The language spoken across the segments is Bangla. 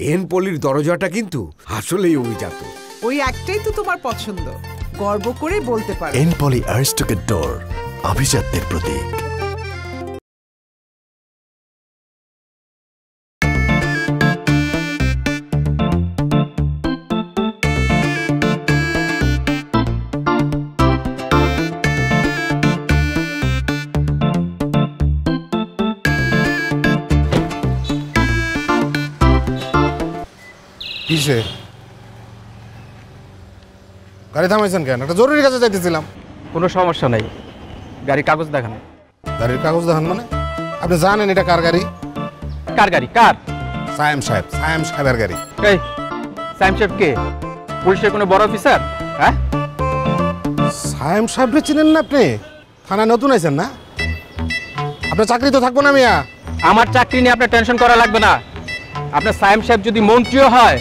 এন পলির দরজাটা কিন্তু আসলেই অভিজাত। ওই একটাই তো তোমার পছন্দ, গর্ব করে বলতে পারো। এন পলি আরিস্টকের ডোর, আভিজাত্যের প্রতীক। কিসে গাড়ি থামাইছেন কেন? একটা জরুরি কাজে যাইতেছিলাম। কোনো সমস্যা নাই, গাড়ির কাগজ দেখান। গাড়ির কাগজ দেখান মানে? আপনি জানেন এটা কার গাড়ি? কার গাড়ি? কার? সায়েম সাহেবের গাড়ি। এই সায়েম সাহেব কে? পুলিশের কোনো বড় অফিসার? হ্যাঁ, সায়েম সাহেবকে চিনেন না আপনি? থানায় নতুন আইছেন না? আপনার চাকরি তো থাকবো না মিয়া। আমার চাকরি নিয়ে আপনার টেনশন করা লাগবে না। আপনার সায়েম সাহেব যদি মন্ত্রীও হয়,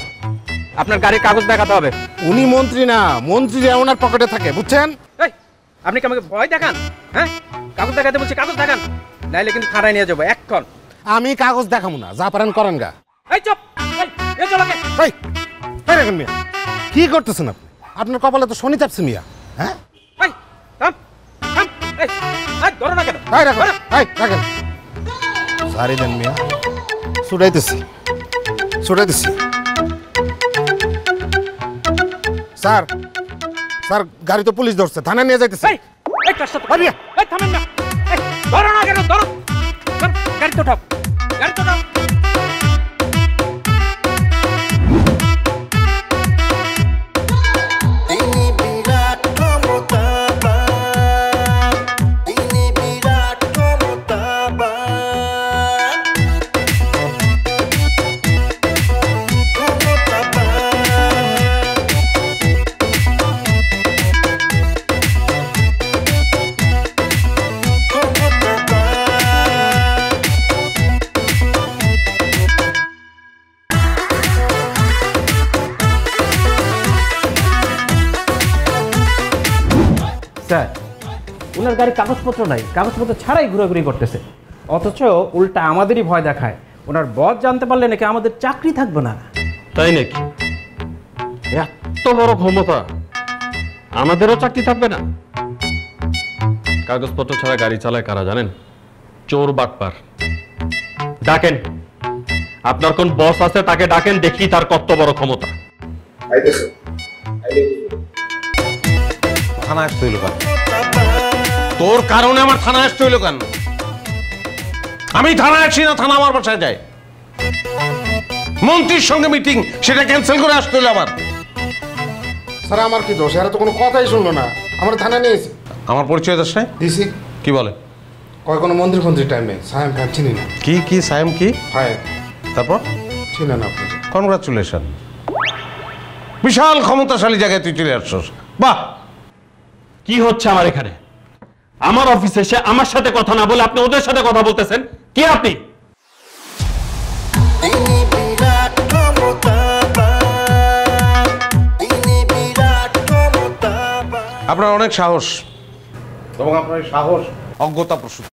আপনার গাড়ির কাগজ দেখাতে হবে। উনি মন্ত্রী না, মন্ত্রী ওনার পকেটে থাকে, বুঝছেন? এই আপনি কি আমাকে ভয় দেখান? হ্যাঁ, কাগজ দেখাতে বলছি, কাগজ দেখান, নাইলে কিন্তু থানায় নিয়ে যাবো এক্ষণ। আমি কাগজ দেখাবো না, যা পারেন করেন গা। এই চুপ, এই চল আগে। এই রাখেন মিয়া, কি করতেছেন আপনি? আপনার কপালে তো শনি চাপছে মিয়া। হ্যাঁ, এই থাম থাম, এই ধরো না কেন? এই রাখেন, এই রাখেন, সারি দেন মিয়া। ছুটাইতেছি স্যার, স্যার গাড়ি তো পুলিশ ধরছে, থানায় নিয়ে যাইতেছে। এই কার সাথে? এই থামেন না, এই ধরো না কেন? ধরো, গাড়ি তো উঠাও, গাড়ি তো উঠাও। স্যার, ওনার গাড়ির কাগজপত্র নাই, কাগজপত্র ছাড়াই ঘোরাঘুরি করতেছে, অথচ উল্টা আমাদেরই ভয় দেখায়। ওনার বস জানতে পারলে নাকি আমাদের চাকরি থাকবে না। তাই নাকি? এত বড় ক্ষমতা, আমাদেরও চাকরি থাকবে না? কাগজপত্র ছাড়া গাড়ি চালায় কারা জানেন? চোর বাটপার। ডাকেন, আপনার কোন বস আছে তাকে ডাকেন, দেখি তার কত বড় ক্ষমতা। থানা আসতে হইল কেন? তোর কারণে আমার থানা আসতে হইল কেন? আমি থানায় আসি না, থানা আমার বাসায় যায়। মন্ত্রীর সঙ্গে মিটিং, সেটা ক্যান্সেল করে আসতে হইল আমার। স্যার আমার কি দোষ? এরা তো কোনো কথাই শুনলো না, আমার থানায় নিয়েছে। আমার পরিচয় দাস নাই? দিছি। কি বলে? কয় কোনো মন্ত্রী ফন্ত্রী টাইম নেই, সায়েম ফাইম চিনি না। কি সায়েম কি? ফাইম। তারপর? চিনি না আপনি। কনগ্রাচুলেশন, বিশাল ক্ষমতাশালী জায়গায় তুই চলে আসছস। বাহ! কি হচ্ছে আমার এখানে? আমার অফিসে এসে আমার সাথে কথা না বলে আপনি ওদের সাথে কথা বলতেছেন। কি আপনি? আপনার অনেক সাহস, এবং আপনার সাহস অজ্ঞতা প্রসূত।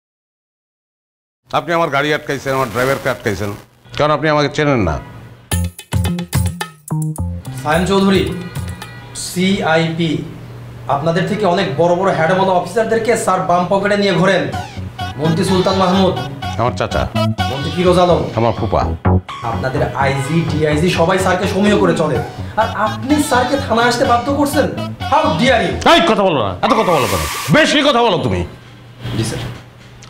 আপনি আমার গাড়ি আটকাইছেন, আমার ড্রাইভারকে আটকাইছেন, কারণ আপনি আমাকে চেনেন না। সায়েম চৌধুরী, সিআইপি, আপনাদের থেকে অনেক বড় বড় হেডওয়ালা অফিসারদেরকে স্যার বাম পকেটে নিয়ে ঘোরেন। মন্ত্রী সুলতান মাহমুদ আমার চাচা, মন্ত্রী ফিরোজ আলম আমার ফুপা, আপনাদের আইজি ডিআইজি সবাই স্যারকে সমীহ করে চলে, আর আপনি স্যারকে থানায় আসতে বাধ্য করছেন। How dare you! এই কথা বলো না, এত কথা বলো কেন? বেশি কথা বলো তুমি। জি স্যার।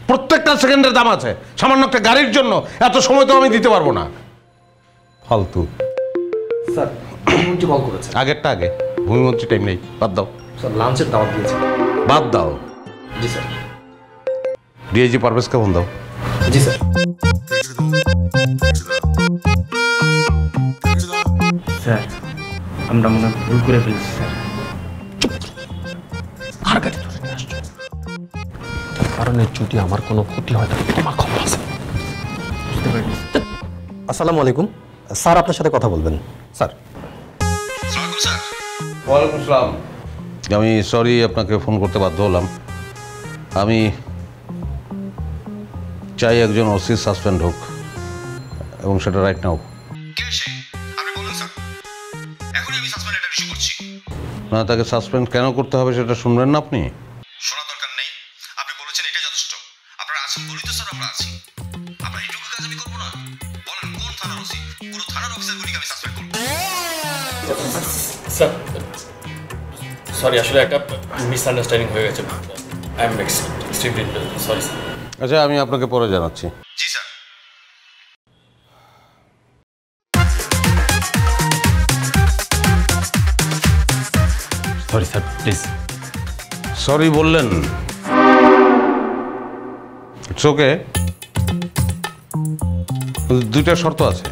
প্রত্যেকটা সেকেন্ডের দাম আছে, সামান্য একটা গাড়ির জন্য এত সময় তো আমি দিতে পারবো না। ফালতু। স্যার ভূমিমন্ত্রী কল করেছে। আগেরটা আগে, ভূমিমন্ত্রী টাইম নেই, বাদ দাও। স্যার লাঞ্চের দাওয়াত দিয়েছে। বাদ দাও। জি স্যার। ডিআইজি পারভেজকে ফোন দাও। জি স্যার। স্যার আমরা মনে ভুল করে ফেলেছি স্যার। আর গাড়ি ধরে নিয়ে আসছো, কারণে যদি আমার কোনো ক্ষতি হয় তাহলে তোমার খবর আছে। বুঝতে পারি। আসসালামু আলাইকুম স্যার, আপনার সাথে কথা বলবেন স্যার। ওয়ালাইকুম আসসালাম। আমি সরি আপনাকে ফোন করতে বাধ্য হলাম। আমি চাই একজন ওসি সাসপেন্ড হোক, এবং সেটা রাইট নাও। না তাকে সাসপেন্ড কেন করতে হবে সেটা শুনবেন না আপনি? শোনা দরকার নেই, আপনি বলেছেন এটাই যথেষ্ট। আপনারা আছেন বলি তো স্যার আমরা আছি। আপনার এইটুকু কাজ আমি করবো না? বলেন কোন থানার ওসি? পুরো থানার অফিসারগুলিকে আমি সাসপেন্ড করবো। স্যার সরি, আসলে একটা মিসআন্ডারস্ট্যান্ডিং হয়ে গেছে। I am extremely sorry sir. আচ্ছা, আমি আপনাকে পরে জানাচ্ছি। জি sir. Sorry sir, please. Sorry বললেন, ইটস ওকে। দুইটা শর্ত আছে।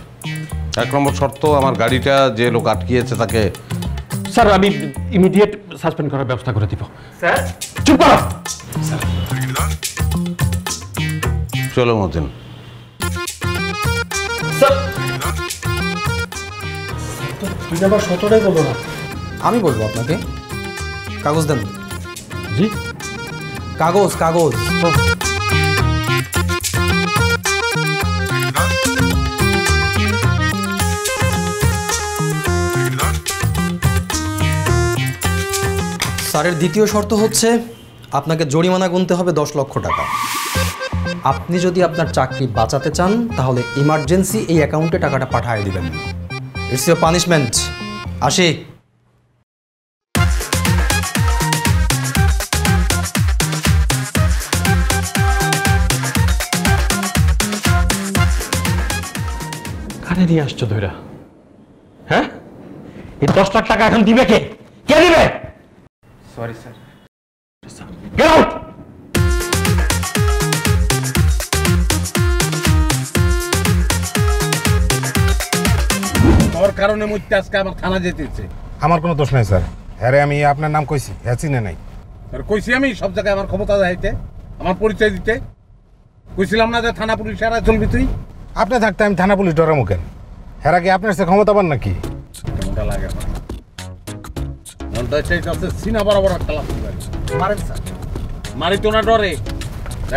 1 নম্বর শর্ত, আমার গাড়িটা যে লোক আটকিয়েছে তাকে। স্যার আমি ইমিডিয়েট সাসপেন্ড করার ব্যবস্থা করে দিব। স্যার চুপ করো। চলো মতিন। স্যার 2 নাম্বার শর্তটাই বলবো না, আমি বলবো আপনাকে। কাগজ দেন। জি, কাগজ কাগজ। স্যারের দ্বিতীয় শর্ত হচ্ছে আপনাকে জরিমানা গুনতে হবে 10 লক্ষ টাকা। আপনি যদি আপনার চাকরি বাঁচাতে চান তাহলে ইমার্জেন্সি এই অ্যাকাউন্টে টাকাটা পাঠিয়ে দিবেন। It's your punishment. আসি। কানে নিয়ে আসছো ধৈরা? হ্যাঁ, এই 10 লাখ টাকা এখন দিবে কে? কে দিবে? Sorry sir. Get out. তোর কারণে মুইতে আজকে আমার থানা যেতেছে। আমার কোনো দোষ নাই স্যার। হ্যাঁ আমি আপনার নাম কইছি, হ্যাঁ চিনে নাই। আর কইছি আমি সব জায়গায় আমার ক্ষমতা দেখাইতে, আমার পরিচয় দিতে। কইছিলাম না যে থানা পুলিশ এরা চলবি তুই? আপনি থাকতে আমি থানা পুলিশ ডরামু কেন? হেরা কি আপনার সে ক্ষমতা পান নাকি? কেমনটা লাগে আমার? মনটা চাইতেছে সিনা বরাবর খেলা মারেন স্যার। মারি তো না ডরে।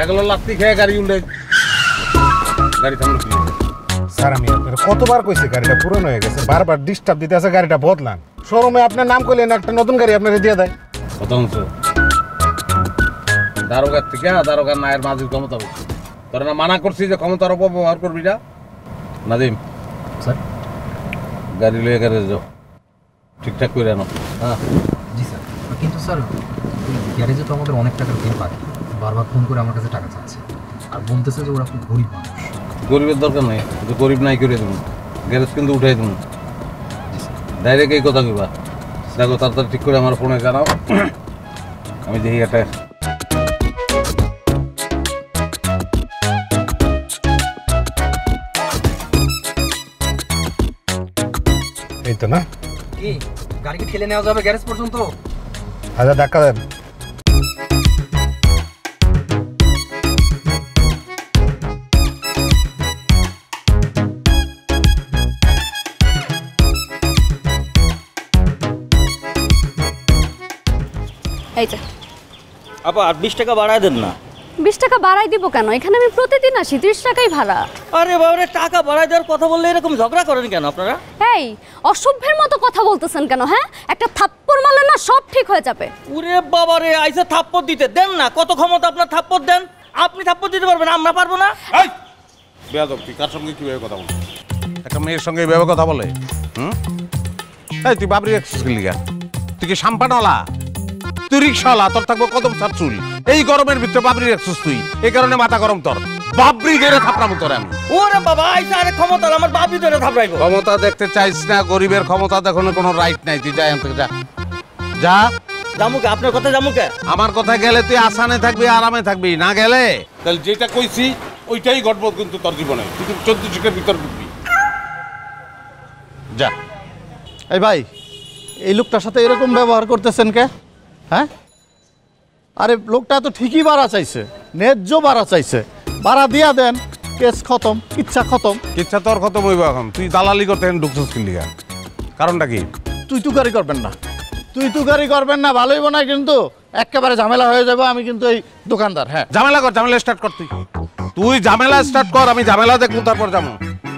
এগুলো লাত্তি খেয়ে গাড়ি উল্টে গাড়ি থামলো কি? স্যার আমি আপনার কতবার কইছি গাড়িটা পুরনো হয়ে গেছে, বারবার ডিস্টার্ব দিতে আছে, গাড়িটা বদলান। শোরুমে আপনার নাম করলেন, একটা নতুন গাড়ি আপনাকে দিয়ে দেয়। কত অংশ দারোগার থেকে দারোগার নায়ের মাঝির ক্ষমতা বেশি। তোরা না মানা করছি যে ক্ষমতার অপব্যবহার করবি না? নাদিম স্যার। গাড়ি লয়ে গ্যারেজ যাও, ঠিকঠাক করে আনো। হ্যাঁ জি স্যার। কিন্তু স্যার গ্যারেজে তো আমাদের অনেক টাকার বিল বাকি, বারবার ফোন করে আমার কাছে টাকা চাচ্ছে আর বলতেছে যে ওরা খুব গরিব মানুষ। গরিবের দরকার নাই, যে গরিব নাই করে দেবো, গ্যারেজ কিন্তু উঠাই দেবো। ডাইরেক্ট এই কথা কইবা। দেখো তাড়াতাড়ি ঠিক করে আমার ফোনে জানাও, আমি দেখি একটা। এই তো না? কি গাড়িকে ঠেলে নেওয়া যাবে গ্যারেজ পর্যন্ত? আচ্ছা ধাক্কা দেন। এই যে আপা আর 20 টাকা বাড়ায় দেন না। 20 টাকা বাড়াই দিব কেন? এখানে আমি প্রতিদিন আসি, 30 টাকাই ভাড়া। আরে বাবারে, টাকা বাড়ায় দেওয়ার কথা বললে এরকম ঝগড়া করেন কেন আপনারা? এই অসভ্যের মতো কথা বলতেছেন কেন? হ্যাঁ, একটা থাপ্পড় মারলে না সব ঠিক হয়ে যাবে। ওরে বাবারে, আইসা থাপ্পড় দিতে দেন না। কত ক্ষমতা আপনার, থাপ্পড় দেন। আপনি থাপ্পড় দিতে পারবেন, আমরা পারবো না। এই বেয়াদব, তুই কার সঙ্গে কিভাবে কথা বল? একটা মেয়ের সঙ্গে এইভাবে কথা বলে? এই তুই বাবরি রাখছিস কি লিগা? তুই কি সাম্পানওয়ালা? তুই রিক্সাওয়ালা, তোর থাকবো কদম সার চুল। এই গরমের ভিতরে বাবরি রাখছিস তুই, এই কারণে মাথা গরম তোর। বাবরি ধরে থাপড়াবো তোর আমি। ওরে বাবা, আইসা আরে ক্ষমতা আমার বাবরি ধরে থাপড়াইবো। ক্ষমতা দেখতে চাইছ না? গরিবের ক্ষমতা দেখানোর কোনো রাইট নাই। তুই যাই থেকে যা যা। জামুকে আপনার কথা, জামুকে আমার কথা গেলে তুই আসানে থাকবি, আরামে থাকবি। না গেলে তাহলে যেটা কইছি ওইটাই ঘটবো কিন্তু তোর জীবনে। তুই কিন্তু 14 শিখের ভিতর ঢুকবি। যা। এই ভাই, এই লোকটার সাথে এরকম ব্যবহার করতেছেন কে? হ্যাঁ, আরে লোকটা তো ঠিকই ভাড়া চাইছে, ন্যায্য ভাড়া চাইছে, ভাড়া দিয়া দেন, কেস খতম, ইচ্ছা খতম। ইচ্ছা তোর খতম হইব এখন। তুই দালালি করতে ঢুকছিস কি লিগা? কারণটা কি? তুই তুকারি করবেন না, তুই তুকারি করবেন না, ভালোই না, কিন্তু একেবারে ঝামেলা হয়ে যাবে। আমি কিন্তু এই দোকানদার। হ্যাঁ, ঝামেলা কর, ঝামেলা স্টার্ট কর। তুই ঝামেলা স্টার্ট কর, আমি ঝামেলা দেখবো, তারপর যাবো।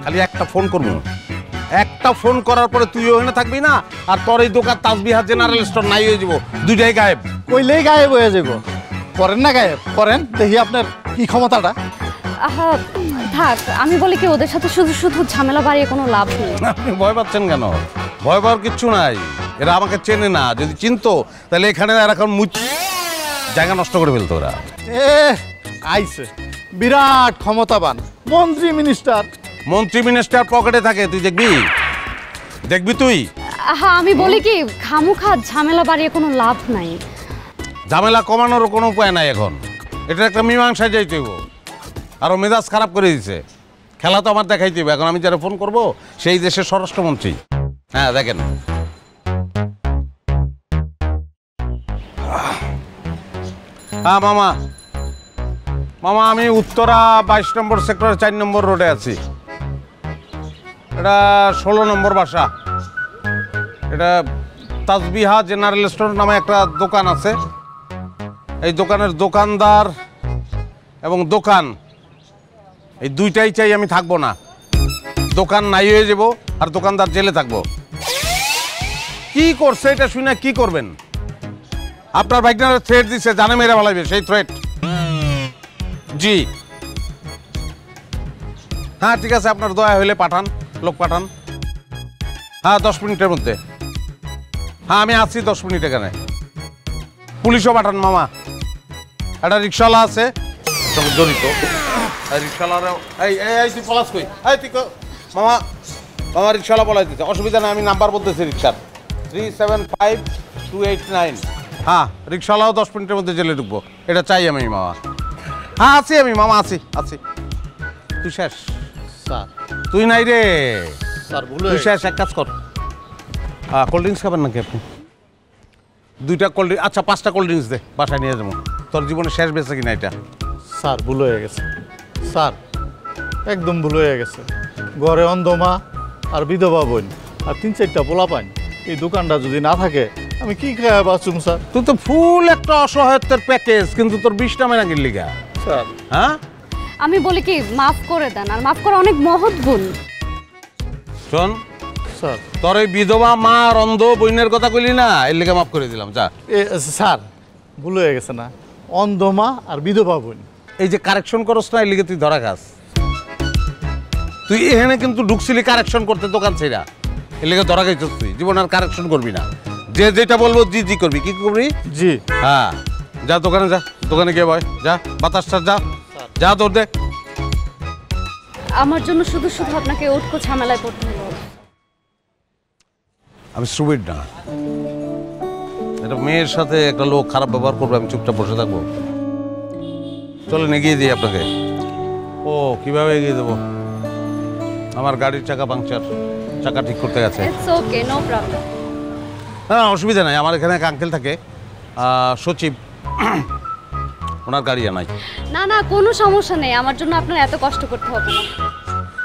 খালি একটা ফোন করবো, একটা ফোন করার পরে তুই ওখানে থাকবি না, আর তোর এই দোকান তাসবিহাত জেনারেল স্টোর নাই হয়ে যাব, দুইটাই গায়েব। কইলেই গায়েব হয়ে যাব, করেন না গায়েব, করেন দেখি আপনার কি ক্ষমতাটা। আহা থাক, আমি বলি কি ওদের সাথে শুধু শুধু ঝামেলা বাড়িয়ে কোনো লাভ নেই। আপনি ভয় পাচ্ছেন কেন? ভয় পাওয়ার কিচ্ছু নাই, এরা আমাকে চেনে না, যদি চিনতো তাহলে এখানে এখন জায়গা নষ্ট করে ফেলতো ওরা। আইছে বিরাট ক্ষমতাবান মন্ত্রী মিনিস্টার। মন্ত্রী মিনিস্টার পকেটে থাকে, তুই দেখবি তুই। হ্যাঁ আমি বলি কি খামুখা ঝামেলা বাড়িয়ে কোনো লাভ নাই। ঝামেলা কমানোর কোনো উপায় নাই এখন, এটা একটা মীমাংসায় যাইতে হইব। আরো মেজাজ খারাপ করে দিছে, খেলা তো আমার দেখাইতে হবে। এখন আমি যারা ফোন করব সেই দেশের স্বরাষ্ট্রমন্ত্রী। হ্যাঁ দেখেন, হ্যাঁ মামা আমি উত্তরা 22 নম্বর সেক্টর 4 নম্বর রোডে আছি। এটা 16 নম্বর বাসা। এটা তাসবিহা জেনারেল স্টোর নামে একটা দোকান আছে। এই দোকানের দোকানদার এবং দোকান এই দুইটাই চাই, আমি থাকবো না। দোকান নাই হয়ে যাব আর দোকানদার জেলে থাকবো। কি করছে এটা শুনে কি করবেন? আপনার ভাইগনার থ্রেট দিছে, জানে মেরে ভালাইবে, সেই থ্রেট। জি হ্যাঁ ঠিক আছে, আপনার দয়া হইলে পাঠান, লোক পাঠান। হ্যাঁ 10 মিনিটের মধ্যে। হ্যাঁ আমি আছি 10 মিনিট এখানে। পুলিশও পাঠান মামা। একটা রিক্সাওয়ালা আছে সঙ্গে জড়িত, রিক্সাওয়ালারাও তুই পলাশ কই, তুই মামা রিক্সাওয়ালা পলাই দিতে অসুবিধা নেই, আমি নাম্বার বলতেছি রিক্সার 375289। হ্যাঁ রিক্সাওয়ালাও 10 মিনিটের মধ্যে জেলে ঢুকবো, এটা চাই আমি মামা। হ্যাঁ আছি আমি মামা, আছি। তুই শেষ? স্যার তুই নাই রে স্যার, ভুল তুই শেষ। এক কাজ কর, কোল্ড ড্রিঙ্কস খাবেন নাকি আপনি? 2টা কোল্ড ড্রিঙ্কস, আচ্ছা 5টা কোল্ড ড্রিঙ্কস দে, বাসায় নিয়ে যাবো। তোর জীবনে শেষ বেঁচে কিনা এটা? স্যার ভুল হয়ে গেছে স্যার, একদম ভুল হয়ে গেছে। ঘরে অন্ধমা আর বিধবা বোন আর 3-4টা পোলা পান, এই দোকানটা যদি না থাকে আমি কি খাওয়া বাঁচুম স্যার? তুই তো ফুল একটা অসহায়ত্বের প্যাকেজ, কিন্তু তোর 20টা মেনা গিল গা স্যার। হ্যাঁ আমি বলি কি মাফ করে দেন, আর মাফ করা অনেক মহৎ গুণ। শোন স্যার, তোর এই বিধবা মা আর অন্ধ বোনের কথা কইলি না, এর লেগে মাফ করে দিলাম। যা। স্যার ভুল হয়ে গেছে না, অন্ধমা আর বিধবা বোন। এই যে কারেকশন করস না, এর লেগে তুই ধরা খাস। তুই এখানে কিন্তু ঢুকছিলি কারেকশন করতে দোকান ছেড়া, এর লেগে ধরা খাইছিস। তুই জীবন আর কারেকশন করবি না, যে যেটা বলবো জি করবি। কি করবি? জি। হ্যাঁ যা দোকানে, যা দোকানে গিয়ে বয়, যা বাতাসটা যা দৌড় দে। আমার জন্য শুধু শুধু আপনাকে উটকো ঝামেলায় পড়তে হলো। আমি স্টুপিড না, একটা মেয়ের সাথে একটা লোক খারাপ ব্যবহার করবে, আমি চুপচাপ বসে থাকবো? চলেন এগিয়ে দিই আপনাকে। ও কিভাবে এগিয়ে দেবো? আমার গাড়ির চাকা পাংচার, চাকা ঠিক করতে গেছে। It's okay, no problem. হ্যাঁ অসুবিধা নাই, আমার এখানে এক আঙ্কেল থাকে, সচিব, ওনার গাড়ি নাই। না কোনো সমস্যা নেই, আমার জন্য আপনার এত কষ্ট করতে হবে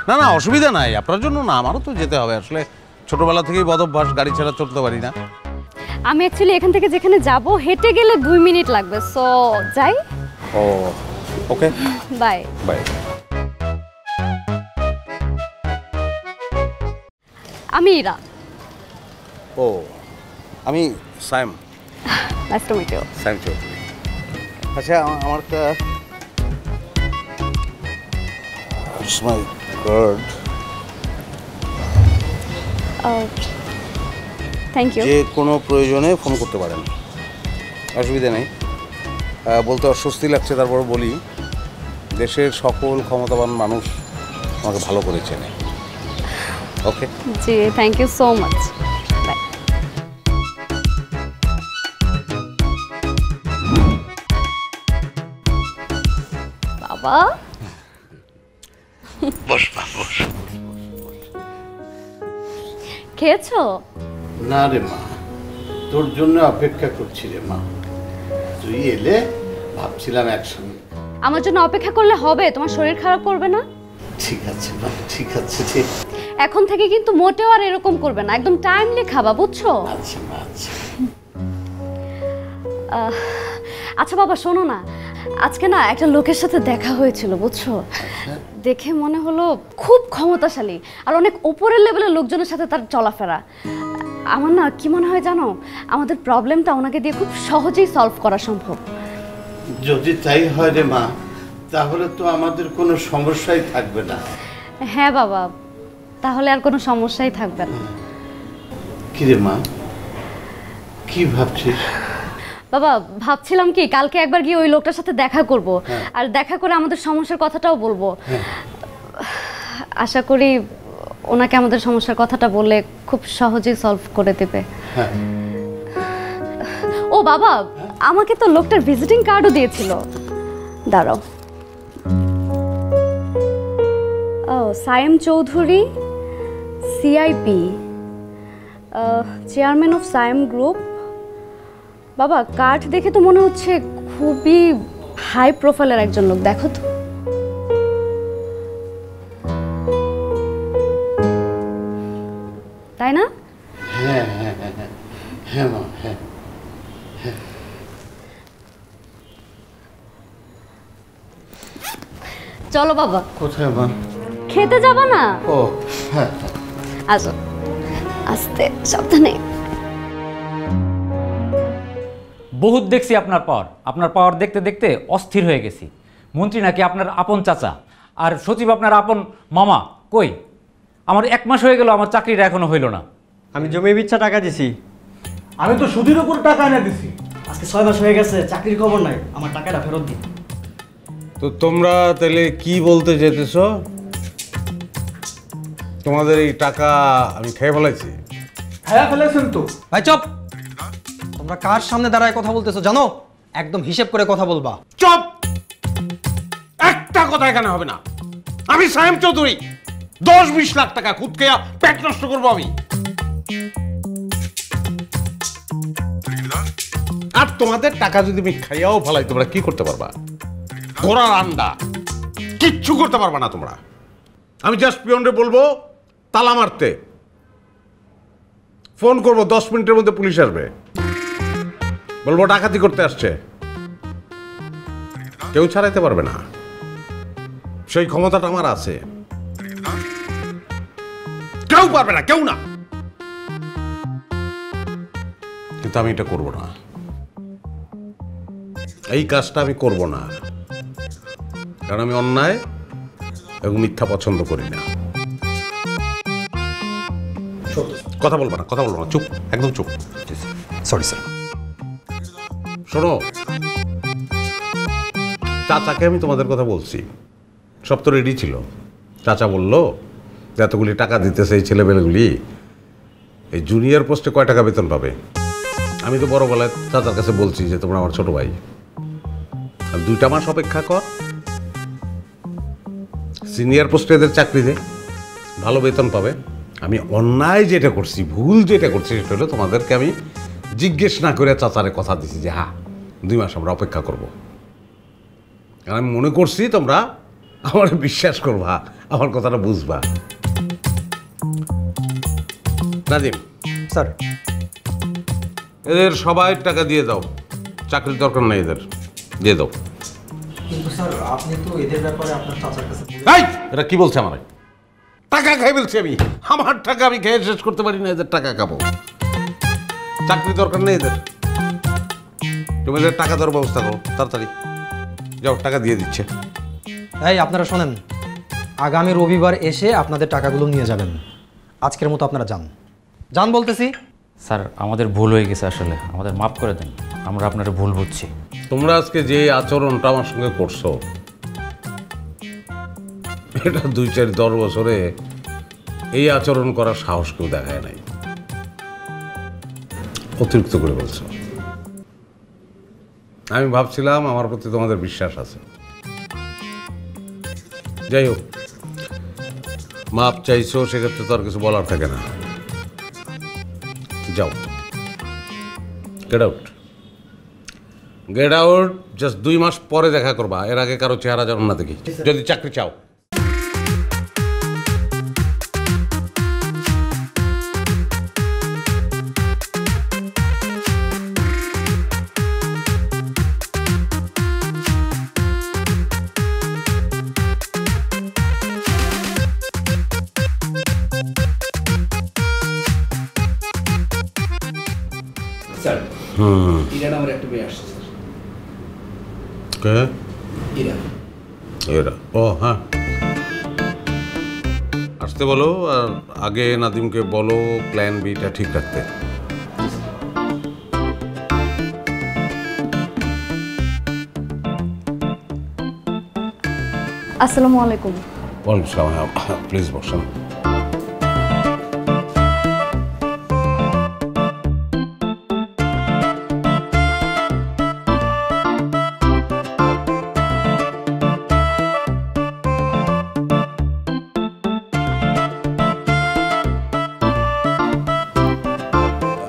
না। না অসুবিধা নাই, আপনার জন্য না, আমারও তো যেতে হবে। আসলে ছোটবেলা থেকেই বদভ্যাস, গাড়ি ছাড়া চলতে পারি না। আমি অ্যাকচুয়ালি এখান থেকে যেখানে যাব হেঁটে গেলে 2 মিনিট লাগবে, সো যাই। ও ওকে, বাই বাই। আমি ইরা। ও আমি Saim. Nice to meet you. Saim Chowdhury. আচ্ছা আমার একটা মাই গড, থ্যাংক ইউ। যে কোনো প্রয়োজনে ফোন করতে পারেন, অসুবিধা নেই। বলতে অস্বস্তি লাগছে, তারপর বলি, দেশের সকল ক্ষমতাবান মানুষ আমাকে ভালো করে চেনে। ওকে জি, thank you so much. Bye. বাবা বস। খেয়েছো? না রে মা, তোর জন্য অপেক্ষা করছি রে মা। তুই এলে ভাবছিলাম একসঙ্গে। আমার জন্য অপেক্ষা করলে হবে? তোমার শরীর খারাপ করবে না? ঠিক আছে মা, ঠিক আছে, ঠিক। এখন থেকে কিন্তু মোটেও আর এরকম করবে না, একদম টাইমলি খাবা, বুঝছো? আচ্ছা মা, আচ্ছা। আচ্ছা বাবা শোনো না, আজকে না একটা লোকের সাথে দেখা হয়েছিল বুঝছো, দেখে মনে হলো খুব ক্ষমতাশালী আর অনেক উপরের লেভেলের লোকজনের সাথে তার চলাফেরা। আমার না কি মনে হয় জানো, আমাদের প্রবলেমটা ওনাকে দিয়ে খুব সহজেই সলভ করা সম্ভব। যদি তাই হয় রে মা, তাহলে তো আমাদের কোনো সমস্যাই থাকবে না। হ্যাঁ বাবা, তাহলে আর কোনো সমস্যাই থাকবে না। কি রে মা, কি ভাবছিস? বাবা ভাবছিলাম কি কালকে একবার গিয়ে ওই লোকটার সাথে দেখা করব, আর দেখা করে আমাদের সমস্যার কথাটাও বলবো। আশা করি ওনাকে আমাদের সমস্যার কথাটা বললে খুব সহজেই সলভ করে দেবে। ও বাবা, আমাকে তো লোকটার ভিজিটিং কার্ডও দিয়েছিল, দাঁড়াও। ও Sayem Chowdhury, CIP, chairman of Sayem group. বাবা কার্ড দেখে তো মনে হচ্ছে খুবই হাই প্রোফাইলের একজন লোক, দেখো তো। তাই না? হ্যাঁ হ্যাঁ হ্যাঁ হ্যাঁ মা, হ্যাঁ। চলো বাবা। কোথায় মা? খেতে যাবা না? ও হ্যাঁ। আসো, আস্তে সাবধানে। বহুত দেখছি আপনার পাওয়ার দেখতে দেখতে অস্থির হয়ে গেছি। মন্ত্রী নাকি আপনার আপন চাচা, আর সচিব আপনার আপন মামা। কই, আমার 1 মাস হয়ে গেল, আমার চাকরিটা এখনো হইল না। আমি জমি বিচ্ছা টাকা দিছি। আমি তো সুদের উপর টাকা এনে দিছি। আজকে 6 মাস হয়ে গেছে, চাকরির খবর নাই, আমার টাকাটা ফেরত দিন। তো তোমরা তাহলে কি বলতে যেতেছ? তোমাদের এই টাকা আমি খেয়ে ফেলাইছি? হ্যাঁ ফেলেছেন তো। ভাই চুপ! তোমরা কার সামনে দাঁড়ায় কথা বলতেছো জানো? একদম হিসেব করে কথা বলবা। চুপ! একটা কথা এখানে হবে না। আমি সায়েম চৌধুরী 10-20 লাখ টাকা খুদ খেয়া পেট নষ্ট করবো আমি। আর তোমাদের টাকা যদি আমি খাইয়াও ফেলাই, তোমরা কি করতে পারবা? ঘোড়ার আন্ডা, কিচ্ছু করতে পারবা না তোমরা। আমি জাস্ট পিয়নরে বলবো তালা মারতে, ফোন করবো 10 মিনিটের মধ্যে পুলিশ আসবে, বলবো ডাকাতি করতে আসছে, কেউ ছাড়াইতে পারবে না। সেই ক্ষমতাটা আমার আছে, কেউ পারবে না, কেউ না। কিন্তু আমি এটা করব না, এই কাজটা আমি করব না, কারণ আমি অন্যায় এবং মিথ্যা পছন্দ করি না। কথা বলবো না, কথা বলবো না, চুপ, একদম চুপ। Sorry sir. শোনো, চাচাকে আমি তোমাদের কথা বলছি, সব তো রেডি ছিল। চাচা বললো যে এতগুলি টাকা দিতেছে এই ছেলেমেয়েগুলি, এই জুনিয়র পোস্টে কয় টাকা বেতন পাবে। আমি তো বড় গলায় চাচার কাছে বলছি যে তোমরা আমার ছোট ভাই, আর 2টা মাস অপেক্ষা কর, সিনিয়র পোস্টে এদের চাকরি দে, ভালো বেতন পাবে। আমি অন্যায় যেটা করছি, ভুল যেটা করছি, সেটা হলো তোমাদেরকে আমি জিজ্ঞেস না করে চাচারে কথা দিছি যে হ্যাঁ 2 মাস আমরা অপেক্ষা করব। কারণ আমি মনে করছি তোমরা আমার বিশ্বাস করবা, আমার কথাটা বুঝবা। নাজিম স্যার, এদের সবাই টাকা দিয়ে দাও, চাকরির দরকার নেই, এদের দিয়ে দাও। কিন্তু স্যার আপনি তো এদের ব্যাপারে আপনার চাচার কাছে এরা কি বলছে? আমার টাকা খাই বলছি আমি, আমার টাকা আমি খেয়ে শেষ করতে পারি না, এদের টাকা খাবো। চাকরি দরকার নেই এদের, তুমি এদের টাকা দেওয়ার ব্যবস্থা করো তাড়াতাড়ি, যাও, টাকা দিয়ে দিচ্ছে। এই আপনারা শোনেন, আগামী রবিবার এসে আপনাদের টাকাগুলো নিয়ে যাবেন। আজকের মতো আপনারা যান, যান বলতেছি। স্যার আমাদের ভুল হয়ে গেছে, আসলে আমাদের মাফ করে দেন, আমরা আপনার ভুল বুঝছি। তোমরা আজকে যে আচরণটা আমার সঙ্গে করছো, এটা 2-4-10 বছরে এই আচরণ করার সাহস কেউ দেখায় নাই, অতিরিক্ত করে বলছো। আমি ভাবছিলাম আমার প্রতি তোমাদের বিশ্বাস আছে। যাই হোক, মাপ চাইছো, সেক্ষেত্রে তো আর কিছু বলার থাকে না। যাও, get out, get out. Just 2 মাস পরে দেখা করবা, এর আগে কারো চেহারা যেন না দেখি, যদি চাকরি চাও। ইরা নামের একটা মেয়ে আসছে স্যার। কে? ইরা। এরা, ও হ্যাঁ, আসতে বলো। আর আগে নাদিমকে বলো প্ল্যান বিটা ঠিক রাখতে। আসসালামু আলাইকুম। ওয়ালাইকুম আসসালাম, প্লিজ বসেন।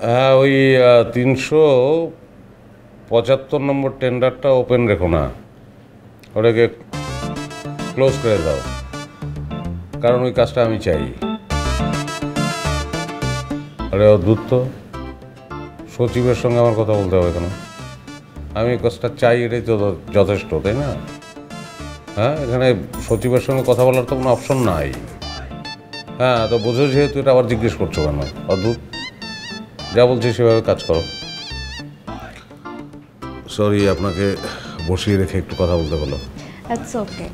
হ্যাঁ, ওই 375 নম্বর টেন্ডারটা ওপেন রেখো না, ওটাকে ক্লোজ করে দাও, কারণ ওই কাজটা আমি চাই। আরে অদ্ভুত তো, সচিবের সঙ্গে আমার কথা বলতে হবে কেন? আমি এই কাজটা চাই, এটাই তো যথেষ্ট, তাই না? হ্যাঁ, এখানে সচিবের সঙ্গে কথা বলার তো কোনো অপশন নাই। হ্যাঁ, তো বোঝো যেহেতু, এটা আবার জিজ্ঞেস করছো কেন? অদ্ভুত, যা বলছি সেভাবে কাজ করো। সরি, আপনাকে বসিয়ে রেখে একটু কথা বলতে বলো। It's okay.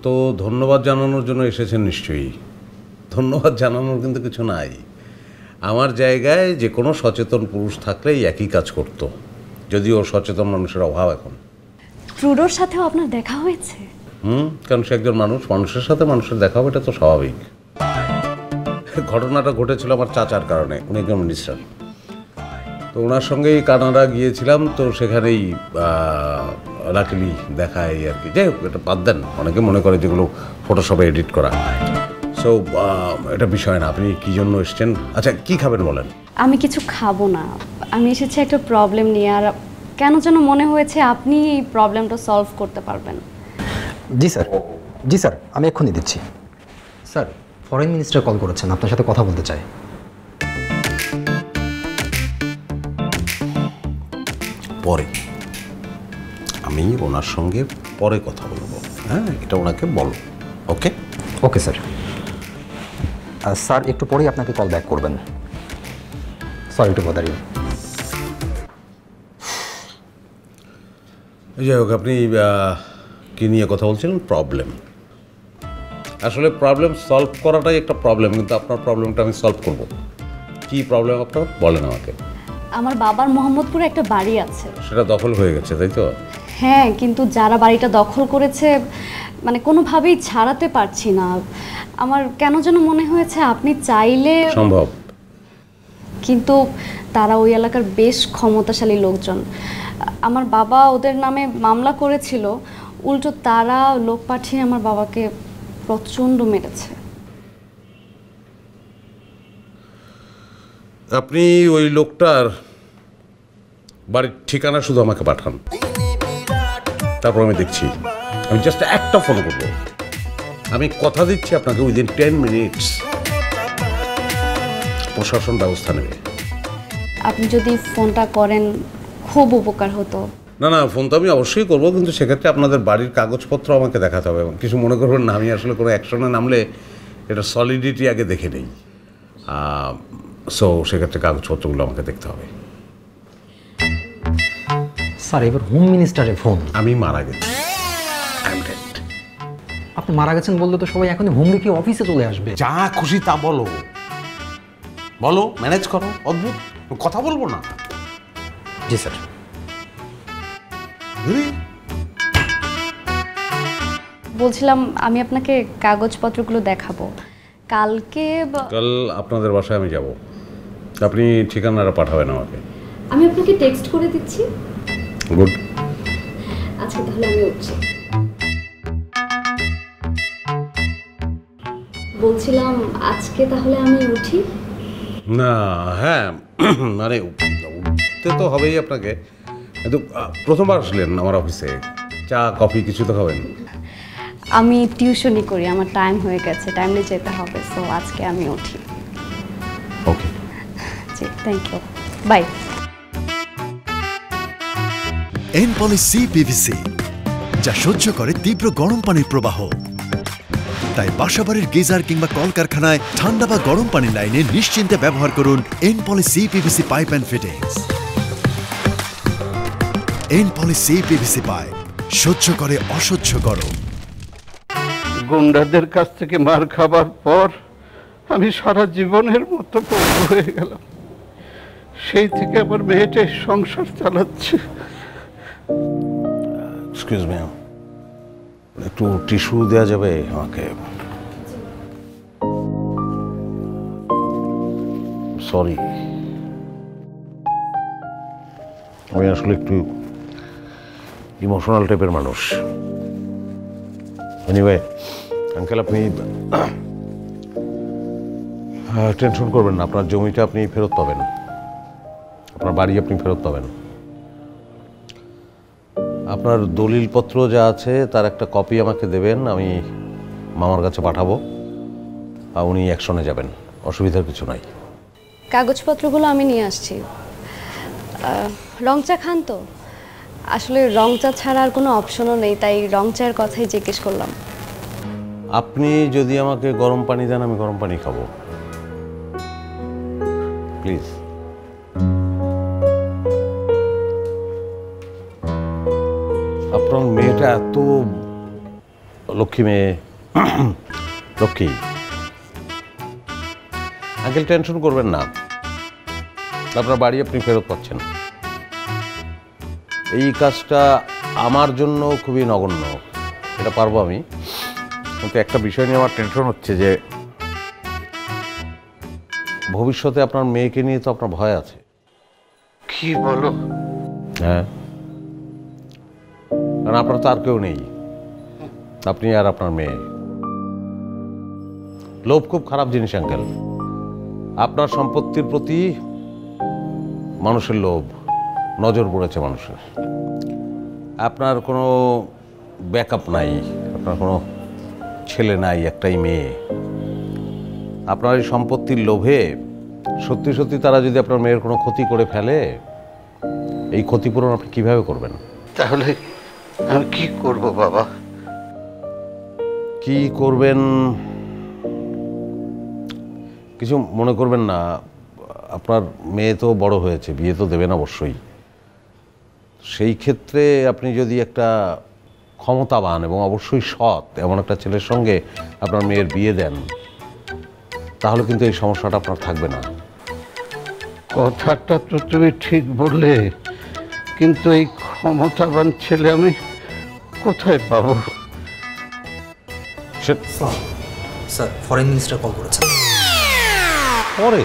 তো ধন্যবাদ জানানোর জন্য এসেছেন নিশ্চয়ই। ধন্যবাদ জানানোর কিন্তু কিছু নাই। আমার জায়গায় যে কোনো সচেতন পুরুষ থাকলেই একই কাজ করতো, যদিও সচেতন মানুষের অভাব এখন। ট্রুডোর সাথেও আপনার দেখা হয়েছে? কারণ সে একজন মানুষ, মানুষের সাথে মানুষের দেখা হবে, এটা তো স্বাভাবিক। ঘটনাটা ঘটেছিল আমার চাচার কারণে, উনি একজন মিনিস্টার। তো ওনার সঙ্গেই কানাডা গিয়েছিলাম, তো সেখানেই লাকিলি দেখা এই আর কি। যাই হোক, এটা বাদ দেন, অনেকে মনে করে যেগুলো ফটোশপে এডিট করা। সো এটা বিষয় না। আপনি কী জন্য এসছেন? আচ্ছা, কি খাবেন বলেন? আমি কিছু খাবো না, আমি এসেছি একটা প্রবলেম নিয়ে। আর কেন যেন মনে হয়েছে আপনি এই প্রবলেমটা সলভ করতে পারবেন। জি স্যার, জি স্যার, আমি এক্ষুনি দিচ্ছি। স্যার, ফরেন মিনিস্টার কল করেছেন, আপনার সাথে কথা বলতে চাই। পরে আমি ওনার সঙ্গে পরে কথা বলবো। হ্যাঁ, এটা ওনাকে বলো। ওকে? Okay sir. স্যার, একটু পরেই আপনাকে কল ব্যাক করবেন। Sorry to bother you. যাই হোক, আপনি কী নিয়ে কথা বলছিলেন? প্রবলেম। আসলে প্রবলেম সলভ করাটাই একটা প্রবলেম, কিন্তু আপনার প্রবলেমটা আমি সলভ করব। কি প্রবলেম আপনার বলেন আমাকে। আমার বাবার মোহাম্মদপুরে একটা বাড়ি আছে, সেটা দখল হয়ে গেছে, তাই তো? হ্যাঁ, কিন্তু যারা বাড়িটা দখল করেছে মানে কোনোভাবেই ছাড়াতে পারছি না। আমার কেন যেন মনে হয়েছে আপনি চাইলে সম্ভব, কিন্তু তারা ওই এলাকার বেশ ক্ষমতাশালী লোকজন। আমার বাবা ওদের নামে মামলা করেছিল, উল্টো তারা লোক পাঠিয়ে আমার বাবাকে প্রচণ্ড মেরেছে। আপনি ওই লোকটার বাড়ির ঠিকানা শুধু আমাকে পাঠান, তারপর আমি দেখছি। আমি জাস্ট একটা ফোন করবো, আমি কথা দিচ্ছি আপনাকে উইদিন 10 মিনিটস প্রশাসন ব্যবস্থা নেবে। আপনি যদি ফোনটা করেন খুব উপকার হতো। না না, ফোন তো আমি অবশ্যই করবো, কিন্তু সেক্ষেত্রে আপনাদের বাড়ির কাগজপত্র আমাকে দেখাতে হবে। এবং কিছু মনে করবেন না, আমি আসলে কোনো অ্যাকশনে নামলে এটা সলিডিটি আগে দেখে নেই। সো সেক্ষেত্রে কাগজপত্রগুলো আমাকে দেখতে হবে। স্যার, এবার হোম মিনিস্টারের ফোন। আমি মারা গেছি। আপনি মারা গেছেন বললে তো সবাই এখনই হোম রেখে অফিসে চলে আসবে। যা খুশি তা বলো, বলো, ম্যানেজ করো। অদ্ভুত, কথা বলবো না? জি স্যার। বলছিলাম আমি আপনাকে কাগজপত্রগুলো দেখাবো কালকে। কাল আপনাদের বাসায় আমি যাব, আপনি ঠিকানাটা পাঠাবেন আমাকে। আমি আপনাকে টেক্সট করে দিচ্ছি। গুড। আচ্ছা, তাহলে আমি উঠছি। বলছিলাম আজকে তাহলে আমি উঠি। না, হ্যাঁ, মানে উঠতে তো হবেই আপনাকে, কিন্তু প্রথমবার আসলেন আমার অফিসে, চা কফি কিছু তো খাবেন। আমি টিউশনই করি, আমার টাইম হয়ে গেছে, টাইমে যেতে হবে। সো আজকে আমি উঠি। ওকে, জি, thank you, bye. NPoly C PVC, যা সহ্য করে তীব্র গরম পানির প্রবাহ। তাই বাসাবাড়ির গিজার কিংবা কলকারখানায় ঠান্ডা বা গরম পানির লাইনে নিশ্চিন্তে ব্যবহার করুন NPoly CPVC pipe and fittings. NPoly CPVC pipe সহ্য করে অসহ্য গরম। গুন্ডাদের কাছ থেকে মার খাবার পর আমি সারা জীবনের মতো পঙ্গু হয়ে গেলাম। সেই থেকে আমার মেয়েটা সংসার চালাচ্ছে। এক্সকিউজ মি, একটু টিস্যু দেওয়া যাবে আমাকে? সরি, আমি আসলে একটু ইমোশনাল টাইপের মানুষ। এনিওয়ে আঙ্কেল, আপনি টেনশন করবেন না, আপনার জমিটা আপনি ফেরত পাবেন, আপনার বাড়ি আপনি ফেরত পাবেন। আপনার দলিলপত্র যা আছে তার একটা কপি আমাকে দেবেন, আমি মামার কাছে পাঠাবো, আর উনি অ্যাকশনে যাবেন, অসুবিধার কিছু নাই। কাগজপত্রগুলো আমি নিয়ে আসছি। রং চা খান তো? আসলে রং চা ছাড়া আর কোনো অপশনও নেই, তাই রং চায়ের কথাই জিজ্ঞেস করলাম। আপনি যদি আমাকে গরম পানি দেন আমি গরম পানি খাবো, প্লিজ। আপনার মেয়েটা এত লক্ষ্মী মেয়ে, লক্ষ্মী। আঙ্কেল টেনশন করবেন না, আপনার বাড়ি আপনি ফেরত পাচ্ছেন। এই কাজটা আমার জন্য খুবই নগণ্য, এটা পারবো আমি, কিন্তু একটা বিষয় নিয়ে আমার টেনশন হচ্ছে যে ভবিষ্যতে আপনার মেয়েকে নিয়ে তো আপনার ভয় আছে। কি বলো? হ্যাঁ, কারণ আপনার তো আর কেউ নেই, আপনি আর আপনার মেয়ে। লোভ খুব খারাপ জিনিস আঙ্কেল। আপনার সম্পত্তির প্রতি মানুষের লোভ, নজর পড়েছে মানুষের। আপনার কোনো ব্যাকআপ নাই, আপনার কোনো ছেলে নাই, একটাই মেয়ে। আপনার এই সম্পত্তির লোভে সত্যি সত্যি তারা যদি আপনার মেয়ের কোনো ক্ষতি করে ফেলে, এই ক্ষতিপূরণ আপনি কিভাবে করবেন? তাহলে আমি কি করব বাবা? কি করবেন কিছু মনে করবেন না, আপনার মেয়ে তো বড় হয়েছে, বিয়ে তো দেবেন অবশ্যই। সেই ক্ষেত্রে আপনি যদি একটা ক্ষমতাবান এবং অবশ্যই সৎ এমন একটা ছেলের সঙ্গে আপনার মেয়ের বিয়ে দেন, তাহলে কিন্তু এই সমস্যাটা আপনার থাকবে না। কথাটা তো তুমি ঠিক বললে, কিন্তু এই ক্ষমতাবান ছেলে আমি কোথায় পাবো? স্যার, ফরেন মিনিস্টার কল করেছেন। পরে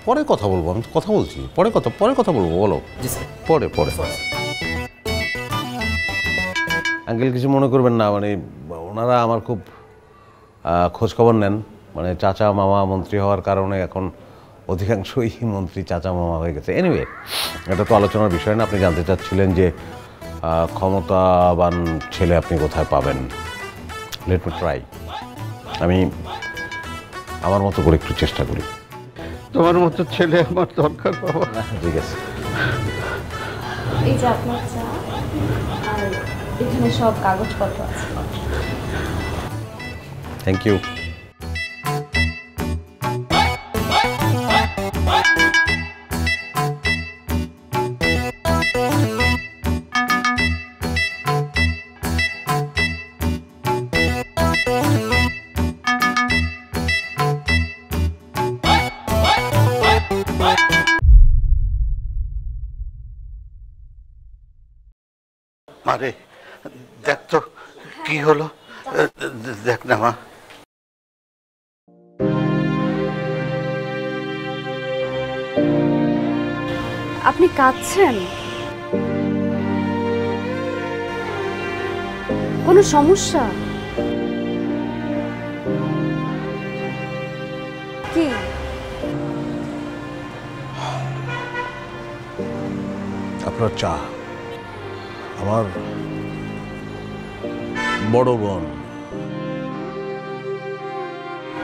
পরে কথা বলবো, আমি কথা বলছি, পরে কথা বলবো, বলো। জি স্যার। পরে আঙ্কেল কিছু মনে করবেন না, মানে ওনারা আমার খুব খোঁজখবর নেন, মানে চাচা মামা মন্ত্রী হওয়ার কারণে এখন অধিকাংশই মন্ত্রী চাচা মামা হয়ে গেছে। এনিওয়ে, এটা তো আলোচনার বিষয় না। আপনি জানতে চাচ্ছিলেন যে ক্ষমতাবান ছেলে আপনি কোথায় পাবেন। লেট মি ট্রাই, আমি আমার মতো করে একটু চেষ্টা করি। তোমার মতো ছেলে আমার দরকার বাবা। ঠিক আছে, এই যে আপনার চা, আর এখানে সব কাগজপত্র আছে। Thank you. আরে দেখ তো কি হলো, দেখ না মা। আপনি কাঁদছেন? কোনো সমস্যা? কি? আপনার চা। আমার বড় বোন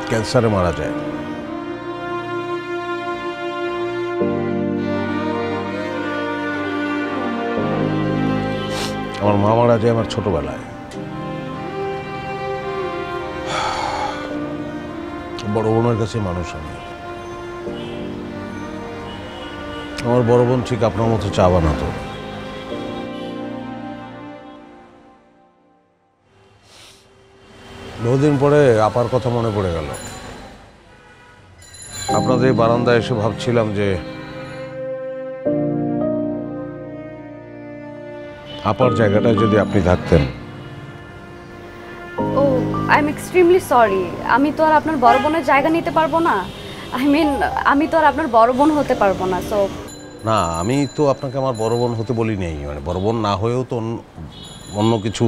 ক্যান্সারে মারা যায়। আমার মা মারা যায় আমার ছোটবেলায়। বড় বোনের কাছে মানুষ আমি। আমার বড় বোন ঠিক আপনার মতো চা বানাতো। বহুদিন পরে আপার কথা মনে পড়ে গেল। আপনাদের বারান্দায় এসে ভাবছিলাম যে আপার জায়গাটায় যদি আপনি থাকতেন। ও আই এম এক্সট্রিমলি সরি, আমি তো আর আপনার বড় বোনের জায়গা নিতে পারবো না। আই মিন আমি তো আর আপনার বড় বোন হতে পারবো না। সো না, আমি তো আপনাকে আমার বড় বোন হতে বলি নাই, মানে বড় বোন না হয়েও তো অন্য কিছু।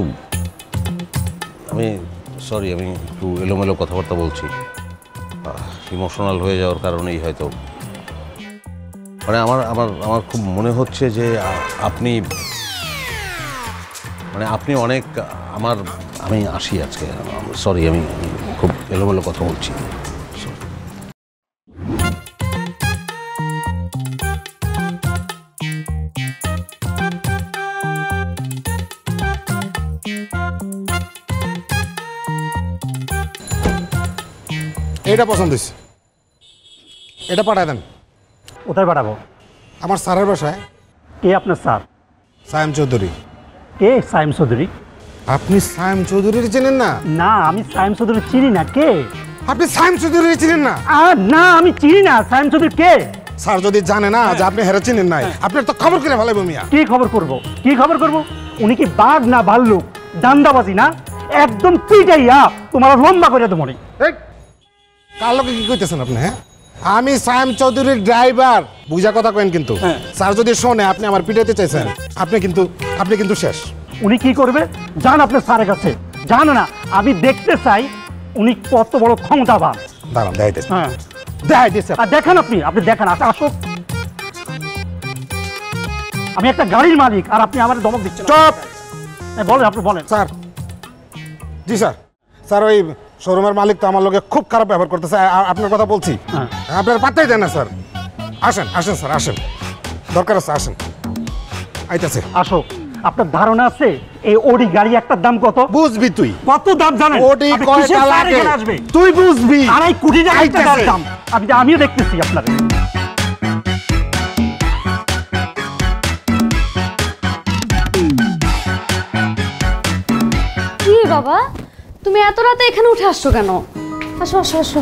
আমি সরি, আমি একটু এলোমেলো কথাবার্তা বলছি, ইমোশনাল হয়ে যাওয়ার কারণেই হয়তো। মানে আমার আমার আমার খুব মনে হচ্ছে যে আপনি মানে আপনি অনেক আমি আসি আজকে। সরি, আমি খুব এলোমেলো কথা বলছি। এটা পছন্দ হয়েছে, এটা পাঠায় দেন। কোথায় পাঠাবো? আমার স্যারের বাসায়। কে আপনার স্যার? সায়েম চৌধুরী। কে সায়েম চৌধুরী? আপনি সায়েম চৌধুরীর চেনেন না? না, আমি সায়েম চৌধুরী চিনি না। কে আপনি সায়েম চৌধুরী চিনেন না? না, আমি চিনি না। সায়েম চৌধুরী কে? স্যার যদি জানে না যে আপনি হেরে চিনেন নাই, আপনার তো খবর করে ফেলাইব মিয়া। কি খবর করব? কি খবর করব? উনি কি বাঘ না ভাল্লুক? দান্দাবাজি না? একদম পিটাইয়া তোমার লম্বা করে দেবো। কার লোকে কি কইতেছেন আপনি? হ্যাঁ, আমি সায়েম চৌধুরীর ড্রাইভার। বুঝা কথা কেন কিন্তু? স্যার যদি শোনে আপনি আমার পিটাইতে চাইছেন, আপনি কিন্তু শেষ। উনি কি করবে? যান আপনার স্যারের কাছে, জানো না? আমি দেখতে চাই উনি কত বড় ক্ষমতাবান। দাঁড়ান, দেখাইতেছে। হ্যাঁ, দেখাইতেছে। আর দেখেন আপনি দেখেন। আসুক। আমি একটা গাড়ির মালিক আর আপনি আমার ধমক দিচ্ছেন। চুপ! বলেন, আপনি বলেন। স্যার, জি স্যার। স্যার, ওই শোরুমের মালিক তো আমার লোকে খুব খারাপ ব্যবহার করতেছে। আপনার কথা বলছি, আপনার পাত্তাই দেন না স্যার। আসেন স্যার, আসেন। দরকার আছে, আসেন। আইতাছে। আসো। আপনার ধারণা আছে এই ওডি গাড়ি একটার দাম কত? বুঝবি তুই? কত দাম জানেন? ওডি কয়টা লাগে তুই বুঝবি। 2.5 কোটি টাকা দাম। আমিও দেখতেছি আপনার। কি বাবা, তুমি এত রাতে এখানে উঠে আসছো কেন? আসো আসো আসো,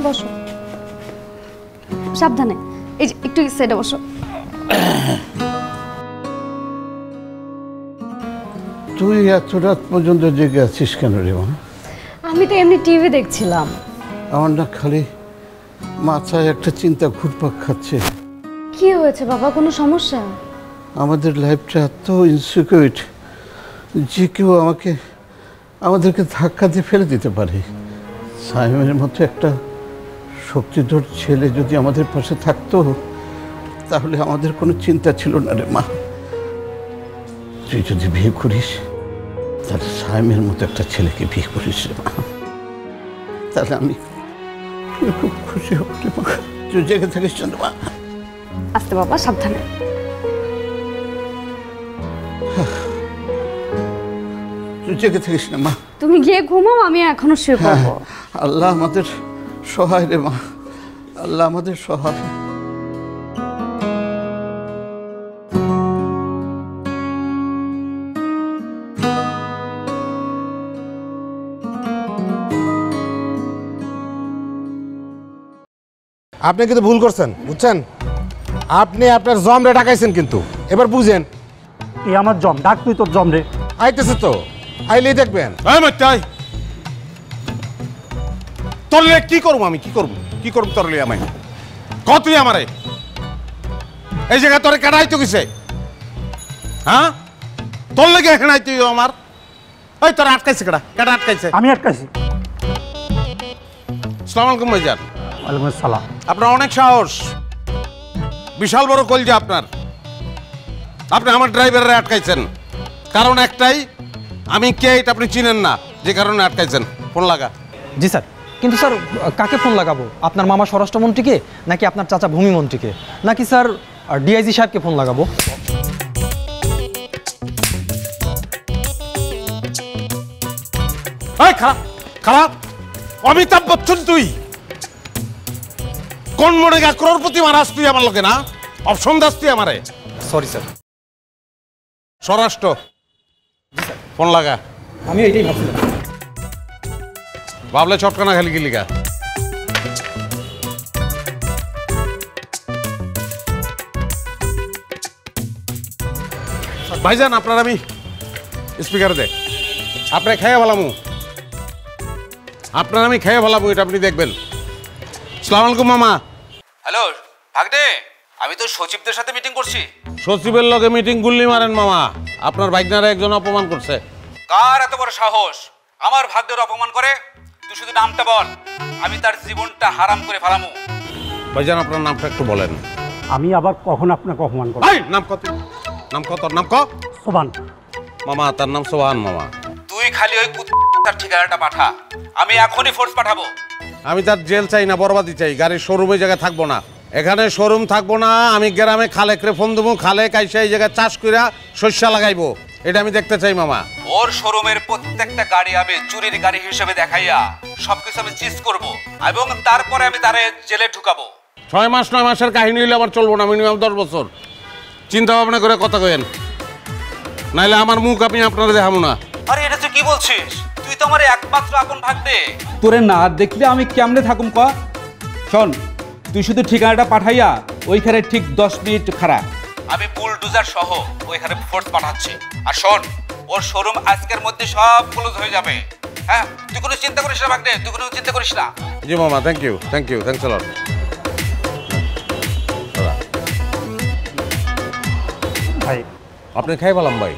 বসো। সাবধানে, এই যে একটু সাইডে বসো। তুই এত রাত পর্যন্ত জেগে আছিস কেন রে মা? আমি তো এমনি টিভি দেখছিলাম। আমার না খালি মাথায় একটা চিন্তা ঘুরপাক খাচ্ছে। কি হয়েছে বাবা, কোনো সমস্যা? আমাদের লাইফটা এত ইনসিকিউর যে কেউ আমাদেরকে ধাক্কা দিয়ে ফেলে দিতে পারে। সাইমের মতো একটা শক্তিধর ছেলে যদি আমাদের পাশে থাকতো তাহলে আমাদের কোনো চিন্তা ছিল না রে মা। তুই যদি বিয়ে করিস তাহলে সাইমের মতো একটা ছেলেকে বিয়ে করিস রে মা, তাহলে আমি খুব খুশি হব রে মা। তুই জেগে থাকিস না মা। আস্তে বাবা, সাবধানে। তুই জেগে থাকিস না মা। তুমি গিয়ে ঘুমাও, আমি এখনো শুয়ে পড়বো। আল্লাহ আমাদের সহায় রে মা, আল্লাহ আমাদের সহায়। আপনি কিন্তু ভুল করছেন, বুঝছেন? আপনি আপনার জম রে ডাকাইছেন, কিন্তু এবার বুঝেন। এই আমার জম ডাক, তুই তোর জম রে। আইতেছে তো, আইলেই দেখবেন। তোরলে কি করবো আমি? কি করবো তোরলে আমি? তুই আমারে এই জায়গায় তোরে কাটাইতো কিসে? হ্যাঁ, তোর লেগে এখানে তুই আমার ওই তোর আটকাইছে কেডা আটকাইছে? আমি আটকাইছি। আসসালামু আলাইকুম ভাইজান। ওয়ালাইকুম আসসালাম। আপনার অনেক সাহস, বিশাল বড় কলজা আপনার। আপনি আমার ড্রাইভাররে আটকাইছেন, কারণ একটাই, আমি কে এটা আপনি চিনেন না, যে কারণে আটকাইছেন। ফোন লাগা। জি স্যার। কিন্তু স্যার কাকে ফোন লাগাবো? আপনার মামা স্বরাষ্ট্রমন্ত্রীকে, নাকি আপনার চাচা ভূমিমন্ত্রীকে, নাকি স্যার ডিআইজি সাহেবকে ফোন লাগাবো? খারাপ খারাপ অমিতাভ বচ্চন তুই কোন মনে গা ক্রোড়পতি মারাস তুই আমার লোকে না অপশন দাস তুই আমারে সরি স্যার স্বরাষ্ট্র ফোন লাগা আমি এটাই ভাবছিলাম ভাবলে চটকানা খালি কি লিগা ভাইজান আপনার আমি স্পিকারে দেখ আপনি খেয়ে ভালামু আপনার আমি খেয়ে ভালামু এটা আপনি দেখবেন আসসালামু আলাইকুম মামা হ্যালো ভাগদে আমি তো সচিবদের সাথে মিটিং করছি সচিবের লগে মিটিং গুল্লি মারেন মামা আপনার বাইকনারে একজন অপমান করছে কার এত বড় সাহস আমার ভাগ্যের অপমান করে তুই শুধু নামটা বল আমি তার জীবনটা হারাম করে ফেলামু ভাইজান আপনার নামটা একটু বলেন আমি আবার কখন আপনাকে অপমান করব এই নাম কত তোর নাম ক সোবান মামা তার নাম সোহান মামা তুই খালি ওই তার ঠিকানাটা পাঠা আমি এখনই ফোর্স পাঠাবো আমি তার জেল চাই না বরবাদি চাই গাড়ির শোরুমে জায়গায় থাকবো না এখানে শোরুম থাকবো না আমি গ্রামে খালেকরে ফোন দেবো খালে কাইসা এই জায়গায় চাষ কইরা শস্য লাগাইবো এটা আমি দেখতে চাই মামা ওর শোরুমের প্রত্যেকটা গাড়ি আমি চুরির গাড়ি হিসেবে দেখাইয়া সবকিছু আমি চিজ করব এবং তারপরে আমি তারে জেলে ঢুকাবো 6 মাস 9 মাসের কাহিনী হইলে আমার চলবো না মিনিমাম 10 বছর চিন্তা ভাবনা করে কথা কইেন নাইলে আমার মুখ আমি আপনারা দেখাবো না আরে এটা তুই কি বলছিস তুই তো আমার একমাত্র আপন ভাগ্নে তোরে না দেখলে আমি কেমনে থাকুম ক শোন তুই শুধু ঠিকানাটা পাঠাইয়া ওইখানে ঠিক 10 মিনিট খাড়া আমি বুলডোজার সহ ওইখানে ফোর্স পাঠাচ্ছি আর শোন ওর শোরুম আজকের মধ্যে সব ক্লোজ হয়ে যাবে হ্যাঁ তুই কোনো চিন্তা করিস না ভাগ্নে তুই কোনো চিন্তা করিস না জি মামা থ্যাংক ইউ থ্যাঙ্কস আ লট ভাই আপনি খাই বললাম ভাই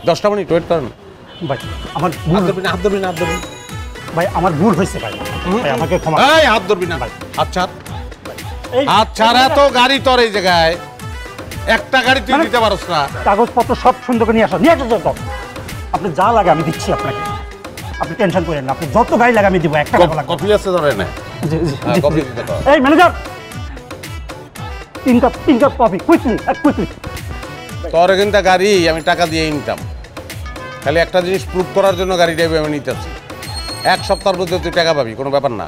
10টা মিনিট ওয়েট করেন ভাই আমার হাত ধরবি না ভাই আমার ভুল হয়েছে ভাই ভাই আমাকে ক্ষমা এই হাত ধরবি না ভাই আচ্ছা আচ্ছা তো গাড়ি তোর এই জায়গায় একটা গাড়ি তুই দিতে পারছ না কাগজপত্র সব সুন্দর করে নিয়ে আসো তো আপনি যা লাগে আমি দিচ্ছি আপনাকে আপনি টেনশন করেন না আপনি যত গাড়ি লাগে আমি দিব একটা টাকা লাগবে কফি আছে ধরে না কফি দিতে দাও এই ম্যানেজার তিন কাপ কফি কুইকলি তোর কিন্তু গাড়ি আমি টাকা দিয়ে নিতাম খালি একটা জিনিস প্রুভ করার জন্য গাড়িটা আমি নিতেছি 1 সপ্তাহের মধ্যে তুই টাকা পাবি কোনো ব্যাপার না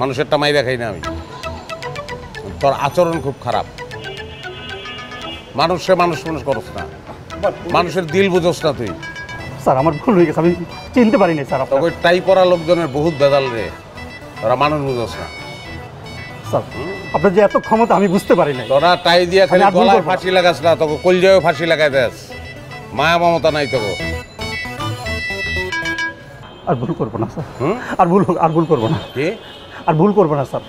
মানুষেরটা মাইরা খাই না আমি তোর আচরণ খুব খারাপ মানুষ করছ না মানুষের দিল বুঝোস না তুই স্যার আমার ভুল হয়ে গেছে আমি চিনতে পারি না স্যার ওই টাই পরা লোকজনের বহুত বেদাল রে তোরা মানুষ বুঝোস না স্যার আপনার যে এত ক্ষমতা আমি বুঝতে পারি না তোরা টাই দিয়া খালি গলায় ফাঁসি লাগাস না তোকে কলজায়ও ফাঁসি লাগাই দেস মায়া মমতা নাই তোকে আর ভুল করবো না স্যার আর ভুল করবো না কি আর ভুল করবো না স্যার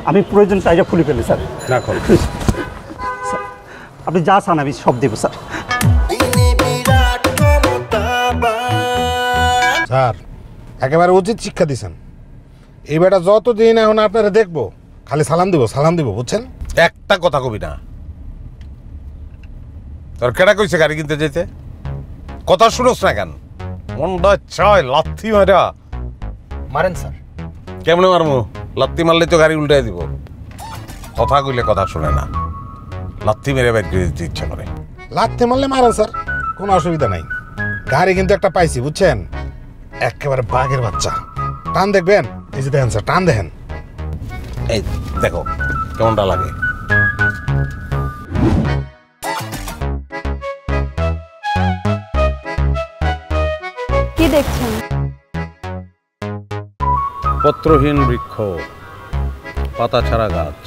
আমি প্রয়োজন টাইটা খুলে ফেলি স্যার না কর আপনি যা চান আমি সব দেবো স্যার স্যার একেবারে উচিত শিক্ষা দিছেন এই বেটা যতদিন এখন আপনারা দেখবো খালি সালাম দিব বুঝছেন একটা কথা কবি না তোর কেডা কইছে গাড়ি কিনতে যেতে কথা শুনোস না কেন মনটা ছয় লাথি মারেন স্যার কেমনে মারমু লাত্তি মারলে তো গাড়ি উল্টাই দিব কথা কইলে কথা শুনে না লাত্তি মেরে বাইর করে দিতে ইচ্ছা করে লাথি মারলে মারেন স্যার কোনো অসুবিধা নাই গাড়ি কিন্তু একটা পাইছি বুঝছেন একেবারে বাঘের বাচ্চা টান দেখবেন এই যে দেখেন স্যার টান দেখেন এই দেখো কেমনটা লাগে কি দেখছেন পত্রহীন বৃক্ষ পাতা ছাড়া গাছ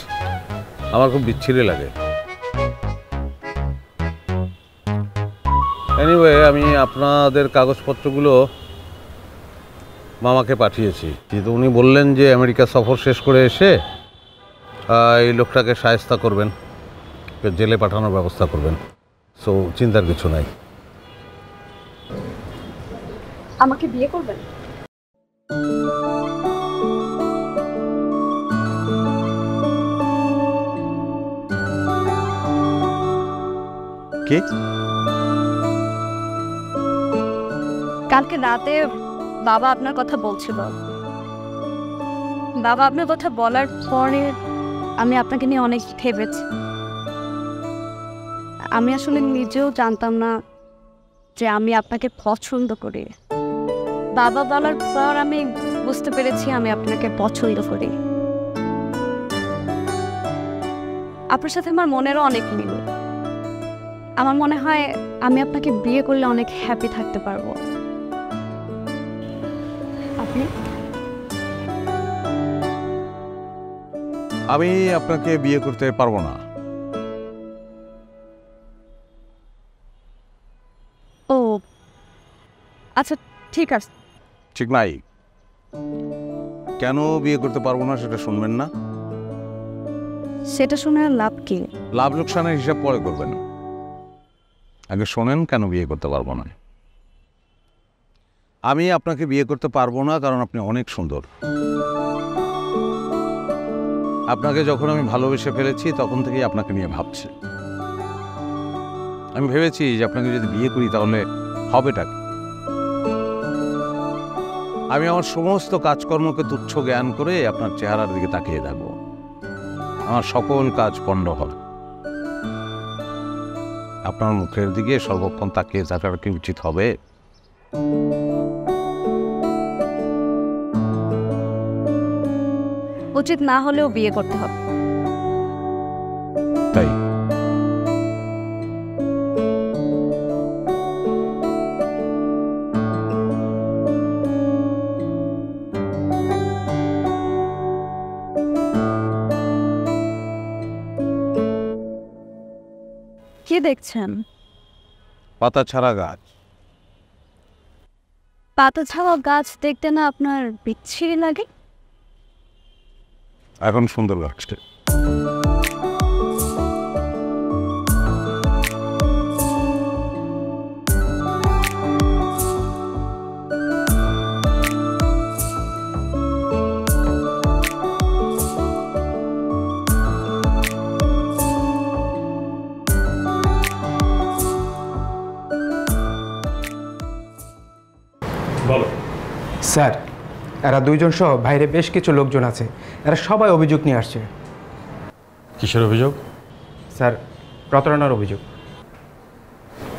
আমার খুব বিচ্ছিরি লাগে এনিওয়ে আমি আপনাদের কাগজপত্রগুলো মামাকে পাঠিয়েছি কিন্তু উনি বললেন যে আমেরিকা সফর শেষ করে এসে এই লোকটাকে শায়েস্তা করবেন জেলে পাঠানোর ব্যবস্থা করবেন সো চিন্তার কিছু নাই আমাকে বিয়ে করবেন কি কালকে রাতে বাবা আপনার কথা বলছিল বাবা আপনার কথা বলার পরে আমি আপনাকে নিয়ে অনেক ভেবেছি আমি আসলে নিজেও জানতাম না যে আমি আপনাকে পছন্দ করি বাবা বলার পর আমি বুঝতে পেরেছি আমি আপনাকে পছন্দ করি। আপনার সাথে আমার মনেরও অনেক মিল। আমার মনে হয় আমি আপনাকে বিয়ে করলে অনেক হ্যাপি থাকতে পারবো। আপনি? আমি আপনাকে বিয়ে করতে পারবো না। ও আচ্ছা, ঠিক আছে। ঠিক নাই। কেন বিয়ে করতে পারবো না সেটা শুনবেন না? সেটা শুনে লাভ কি? লাভ লোকসানের হিসাব পরে করবেন, আগে শোনেন কেন বিয়ে করতে পারবো না। আমি আপনাকে বিয়ে করতে পারবো না কারণ আপনি অনেক সুন্দর। আপনাকে যখন আমি ভালোবেসে ফেলেছি তখন থেকেই আপনাকে নিয়ে ভাবছি। আমি ভেবেছি যে আপনাকে যদি বিয়ে করি তাহলে হবেটা কি। আমি আমার সমস্ত কাজকর্মকে তুচ্ছ জ্ঞান করে আপনার চেহারার দিকে তাকিয়ে থাকবো। আমার সকল কাজ পণ্ড হবে। আপনার মুখের দিকে সর্বক্ষণ তাকিয়ে থাকার কি উচিত হবে? উচিত না হলেও বিয়ে করতে হবে। তাই কি দেখছেন? পাতা ছাড়া গাছ। পাতা ছাড়া গাছ দেখতে না আপনার বিচ্ছিরি লাগে? এখন সুন্দর গাছটা। বলো স্যার, এরা দুইজন সহ বাইরে বেশ কিছু লোকজন আছে, এরা সবাই অভিযোগ নিয়ে আসছে। কিসের অভিযোগ? স্যার, প্রতারণার অভিযোগ।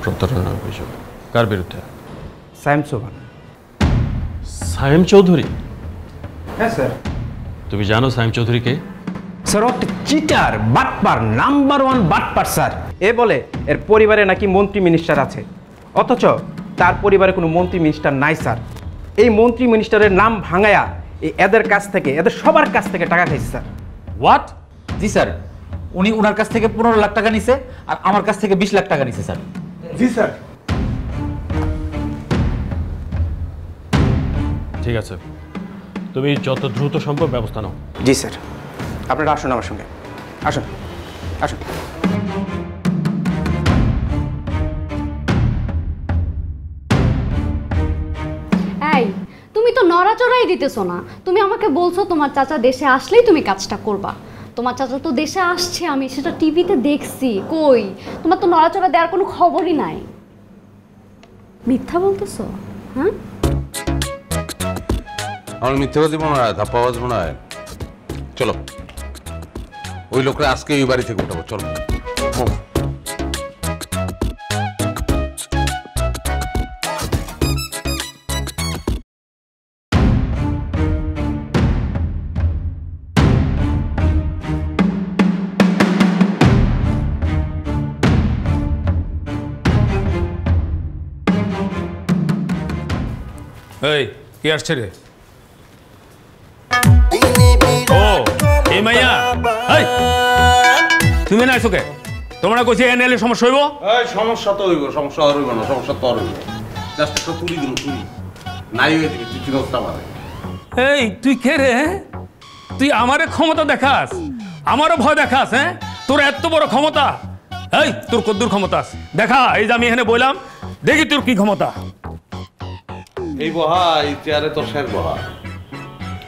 প্রতারণার অভিযোগ? কার বিরুদ্ধে? সায়েম সোহান। সায়েম চৌধুরী? হ্যাঁ স্যার। তুমি জানো সায়েম চৌধুরীকে? স্যার, ও একটা চিটার, বাটপার, নাম্বার 1 বাটপার স্যার। এ বলে এর পরিবারে নাকি মন্ত্রী মিনিস্টার আছে, অথচ তার পরিবারে কোনো মন্ত্রী মিনিস্টার নাই স্যার। এই মন্ত্রী মিনিস্টারের নাম ভাঙায়া এদের কাছ থেকে, এদের সবার কাছ থেকে টাকা খাইছে স্যার। হোয়াট? জি স্যার, উনি ওনার কাছ থেকে 15 লাখ টাকা নিছে আর আমার কাছ থেকে 20 লাখ টাকা নিছে স্যার। জি স্যার। ঠিক আছে, তুমি যত দ্রুত সম্ভব ব্যবস্থা নাও। জি স্যার। আপনারা আসুন আমার সঙ্গে, আসুন আসুন। এই, তুমি তো নড়াচড়াই দিতেছো না। তুমি আমাকে বলছো তোমার চাচা দেশে আসলেই তুমি কাজটা করবা। তোমার চাচা তো দেশে আসছে, আমি সেটা টিভিতে দেখছি। কই, তোমার তো নড়াচড়া দেওয়ার কোনো খবরই নাই। মিথ্যা বলতেছো? হ্যাঁ, আমার মিথ্যে কথা মনে হয়, ধাপ্পা আওয়াজ মনে হয়। চলো, ওই লোকরা আজকে এই বাড়ি থেকে উঠাবো। চলো। এই কে আসছে রে? ও এই মাইয়া, এই তুমি না আইছো কে? তোমরা কইছি এনে এলে সমস্যা হইব? এই সমস্যা তো হইব, সমস্যা আর হইব না, সমস্যা তো আর হইব। জাস্ট একটা তুলি দিন, তুলি নাই হয়ে দিবি, তুই চিরস্তা মারে। এই তুই কে রে? তুই আমারে ক্ষমতা দেখাস, আমারও ভয় দেখাস? হ্যাঁ, তোর এত বড় ক্ষমতা? এই তোর কদ্দুর ক্ষমতা আছে দেখা। এই যে আমি এখানে বললাম, দেখি তোর কি ক্ষমতা। এই বহা, এই চেয়ারে তোর শের বহা।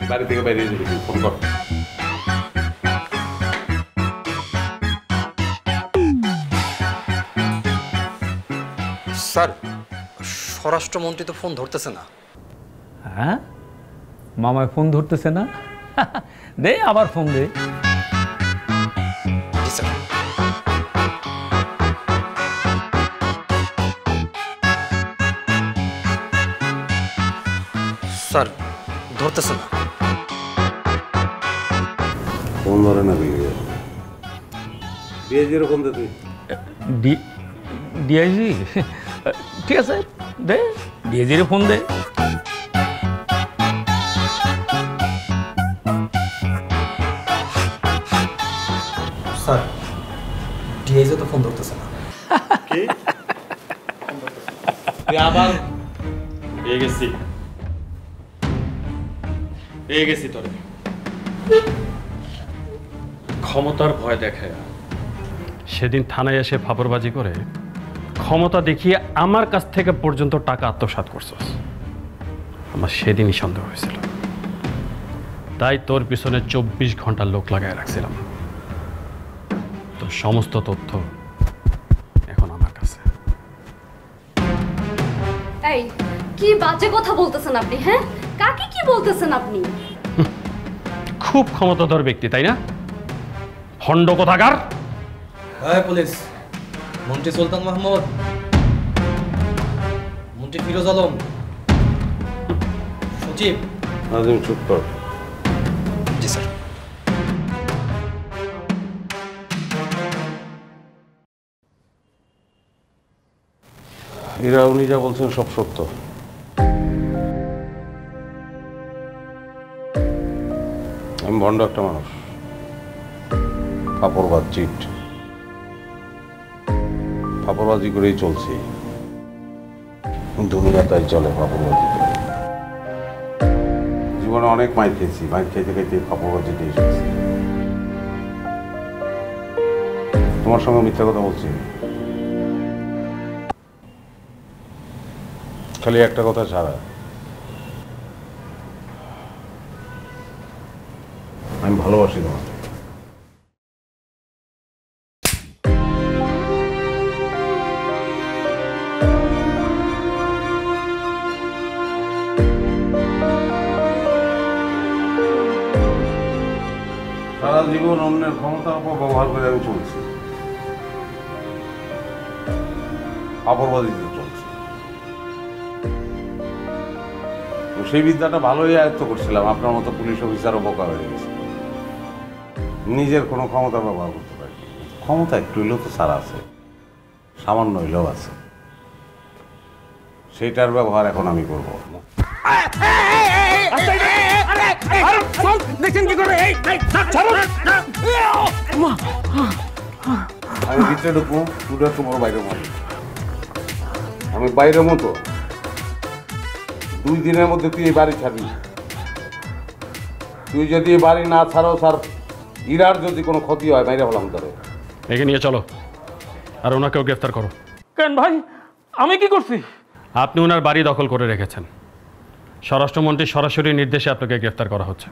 বাড়ি থেকে বাইরে যাবি, ফোন কর। স্যার, স্বরাষ্ট্রমন্ত্রী তো ফোন ধরতেছে না। হ্যাঁ, মামায় ফোন ধরতেছে না? দে আবার ফোন দে। জি স্যার। স্যার ধরতেছে না। ফোন ধরে না ডিআইজির ফোন দে তুই। ডিআইজি ঠিক আছে দে, ডিআইজির ফোন দে। স্যার ডিআইজি তো ফোন ধরতেছে না। কি তুই আবার পেয়ে গেছি তোরে ক্ষমতার ভয় দেখায়। সেদিন থানায় এসে ফাপড়বাজি করে ক্ষমতা দেখিয়ে আমার কাছ থেকে পর্যন্ত টাকা আত্মসাৎ করছস। আমার সেদিনই সন্দেহ হয়েছিল, তাই তোর পিছনে 24 ঘন্টা লোক লাগায় রাখছিলাম। তোর সমস্ত তথ্য এখন আমার কাছে। এই কি বাজে কথা বলতেছেন আপনি? হ্যাঁ, কাকে কি বলতেছেন আপনি? খুব ক্ষমতাধর ব্যক্তি তাই না? ভণ্ড কোথাকার। হ্যাঁ পুলিশ, মন্ত্রী সুলতান মাহমুদ, মন্ত্রী ফিরোজ আলম, সচিব। নাজিম চুপ কর। জি স্যার। এরা উনি যা বলছেন সব সত্য। আমি ভণ্ড একটা মানুষ, ফাপড়বাজ, চিট, ফাপড়বাজি করেই চলছি। দুনিয়া তাই চলে ফাপড়বাজি করে। জীবনে অনেক মাইর খেয়েছি, মাইর খেতে খেতে ফাপড়বাজিতে এসেছি। তোমার সঙ্গে মিথ্যা কথা বলছি, খালি একটা কথা ছাড়া। আমি ভালোবাসি তোমাকে। সারা জীবন অন্যের ক্ষমতার উপর ব্যবহার করে আমি চলছি, ফাপড়বাজিতে চলছি। সেই বিদ্যাটা ভালোই আয়ত্ত করছিলাম। আপনার মতো পুলিশ অফিসারও বোকা হয়ে গেছে, নিজের কোনো ক্ষমতা ব্যবহার করতে পারি। ক্ষমতা একটু হইলেও তো সারা আছে, সামান্য হইলেও আছে, সেইটার ব্যবহার এখন আমি করবো। আমি ভিতরে ঢুকবো, তুই একটু বড় বাইরে মতো। আমি বাইরের মতো 2 দিনের মধ্যে তুই এই বাড়ি ছাড়বি। তুই যদি এই বাড়ি না ছাড়ো, স্যার ইরার যদি কোনো ক্ষতি হয় বাইরে হলাম তোরে। একে নিয়ে চলো আর ওনাকেও গ্রেফতার করো। কেন ভাই, আমি কি করছি? আপনি ওনার বাড়ি দখল করে রেখেছেন। স্বরাষ্ট্রমন্ত্রীর সরাসরি নির্দেশে আপনাকে গ্রেফতার করা হচ্ছে।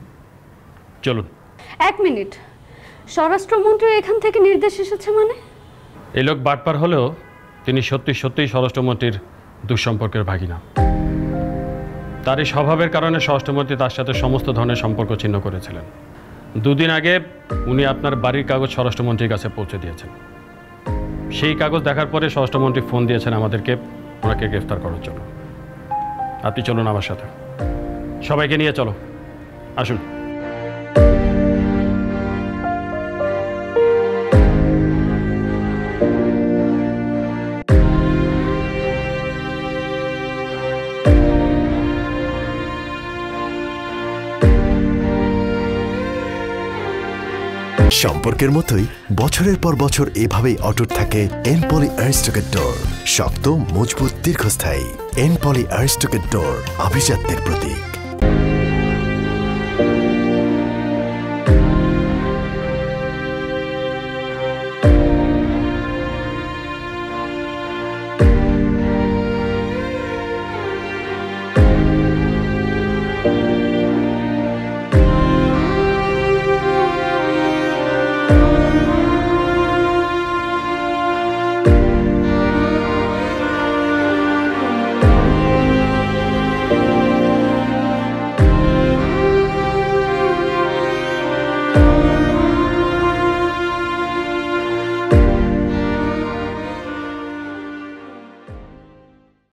চলুন। 1 মিনিট, স্বরাষ্ট্রমন্ত্রী এখান থেকে নির্দেশ এসেছে মানে? এই লোক বাটপার হলেও তিনি সত্যিই স্বরাষ্ট্রমন্ত্রীর দুঃসম্পর্কের ভাগিনা। তার এই স্বভাবের কারণে স্বরাষ্ট্রমন্ত্রী তার সাথে সমস্ত ধরনের সম্পর্ক ছিন্ন করেছিলেন। 2 দিন আগে উনি আপনার বাড়ির কাগজ স্বরাষ্ট্রমন্ত্রীর কাছে পৌঁছে দিয়েছেন। সেই কাগজ দেখার পরে স্বরাষ্ট্রমন্ত্রী ফোন দিয়েছেন আমাদেরকে ওনাকে গ্রেফতার করার জন্য। আপনি চলুন আমার সাথে, সবাইকে নিয়ে চলো, আসুন। সম্পর্কের মতোই বছরের পর বছর এভাবেই অটুট থাকে এনপলি আরিস্টকেট ডোর। শক্ত, মজবুত, দীর্ঘস্থায়ী। এনপলি আরিস্টকেট ডোর, আভিজাত্যের প্রতীক।